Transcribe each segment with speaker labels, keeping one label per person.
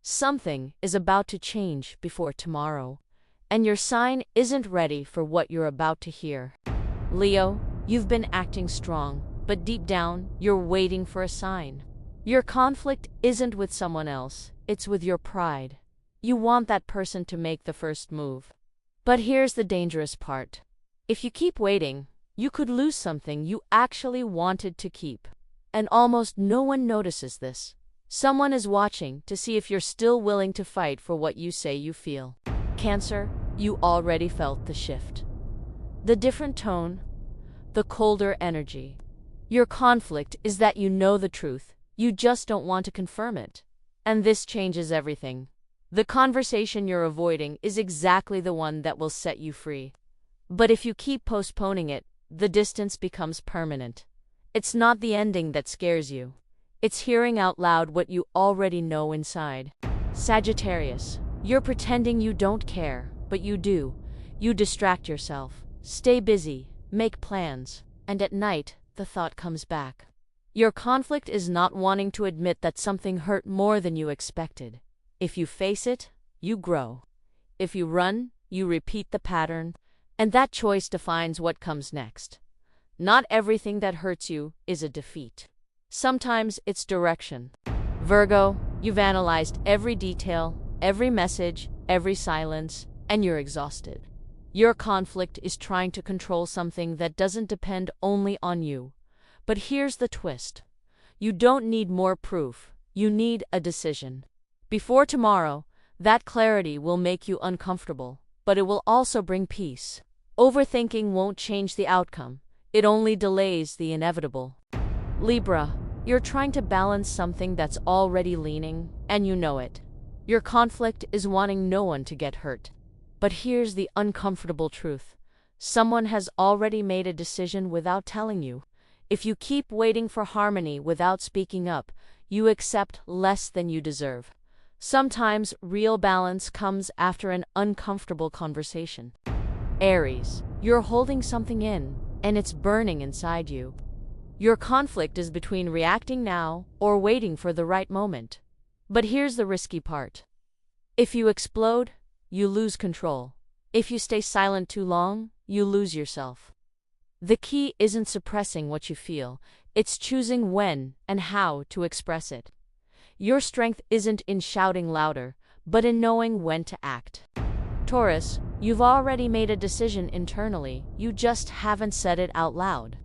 Speaker 1: Something is about to change before tomorrow, and your sign isn't ready for what you're about to hear. Leo, you've been acting strong, but deep down, you're waiting for a sign. Your conflict isn't with someone else, it's with your pride. You want that person to make the first move. But here's the dangerous part. If you keep waiting, you could lose something you actually wanted to keep. And almost no one notices this. Someone is watching to see if you're still willing to fight for what you say you feel. Cancer, you already felt the shift. The different tone, the colder energy. Your conflict is that you know the truth, you just don't want to confirm it. And this changes everything. The conversation you're avoiding is exactly the one that will set you free. But if you keep postponing it, the distance becomes permanent. It's not the ending that scares you. It's hearing out loud what you already know inside. Sagittarius, you're pretending you don't care, but you do. You distract yourself, stay busy, make plans, and at night, the thought comes back. Your conflict is not wanting to admit that something hurt more than you expected. If you face it, you grow. If you run, you repeat the pattern, and that choice defines what comes next. Not everything that hurts you is a defeat. Sometimes it's direction. Virgo, you've analyzed every detail, every message, every silence, and you're exhausted. Your conflict is trying to control something that doesn't depend only on you. But here's the twist. You don't need more proof, you need a decision. Before tomorrow, that clarity will make you uncomfortable, but it will also bring peace. Overthinking won't change the outcome, it only delays the inevitable. Libra, you're trying to balance something that's already leaning, and you know it. Your conflict is wanting no one to get hurt. But here's the uncomfortable truth. Someone has already made a decision without telling you. If you keep waiting for harmony without speaking up, you accept less than you deserve. Sometimes real balance comes after an uncomfortable conversation. Aries, you're holding something in, and it's burning inside you. Your conflict is between reacting now or waiting for the right moment. But here's the risky part. If you explode, you lose control. If you stay silent too long, you lose yourself. The key isn't suppressing what you feel, it's choosing when and how to express it. Your strength isn't in shouting louder, but in knowing when to act. Taurus, you've already made a decision internally, you just haven't said it out loud.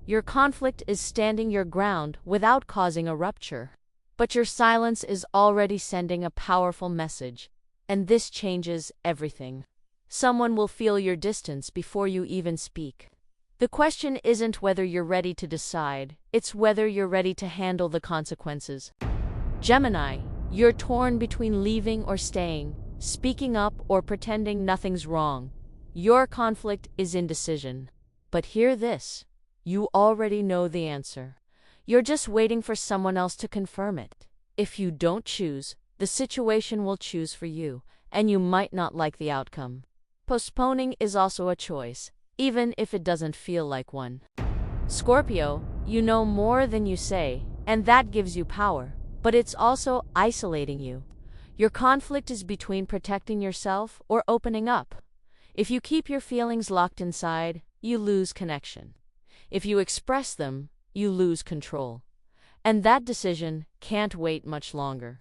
Speaker 1: Your conflict is standing your ground without causing a rupture. But your silence is already sending a powerful message, and this changes everything. Someone will feel your distance before you even speak. The question isn't whether you're ready to decide, it's whether you're ready to handle the consequences. Gemini, you're torn between leaving or staying, speaking up or pretending nothing's wrong. Your conflict is indecision. But hear this. You already know the answer. You're just waiting for someone else to confirm it. If you don't choose, the situation will choose for you, and you might not like the outcome. Postponing is also a choice, even if it doesn't feel like one. Scorpio, you know more than you say, and that gives you power, but it's also isolating you. Your conflict is between protecting yourself or opening up. If you keep your feelings locked inside, you lose connection. If you express them, you lose control. And that decision can't wait much longer.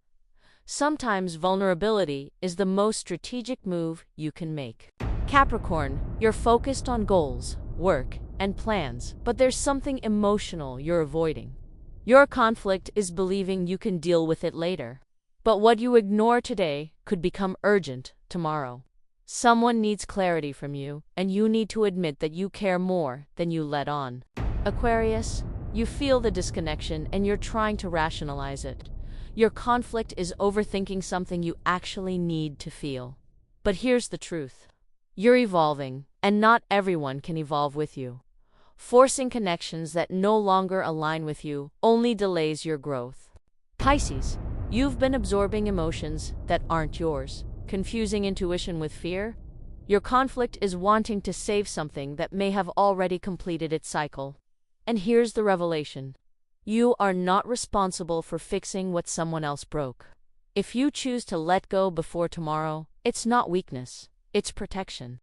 Speaker 1: Sometimes vulnerability is the most strategic move you can make. Capricorn, you're focused on goals, work, and plans, but there's something emotional you're avoiding. Your conflict is believing you can deal with it later. But what you ignore today could become urgent tomorrow. Someone needs clarity from you, and you need to admit that you care more than you let on. Aquarius, you feel the disconnection and you're trying to rationalize it. Your conflict is overthinking something you actually need to feel. But here's the truth. You're evolving, and not everyone can evolve with you. Forcing connections that no longer align with you only delays your growth. Pisces, you've been absorbing emotions that aren't yours. Confusing intuition with fear? Your conflict is wanting to save something that may have already completed its cycle. And here's the revelation. You are not responsible for fixing what someone else broke. If you choose to let go before tomorrow, it's not weakness, it's protection.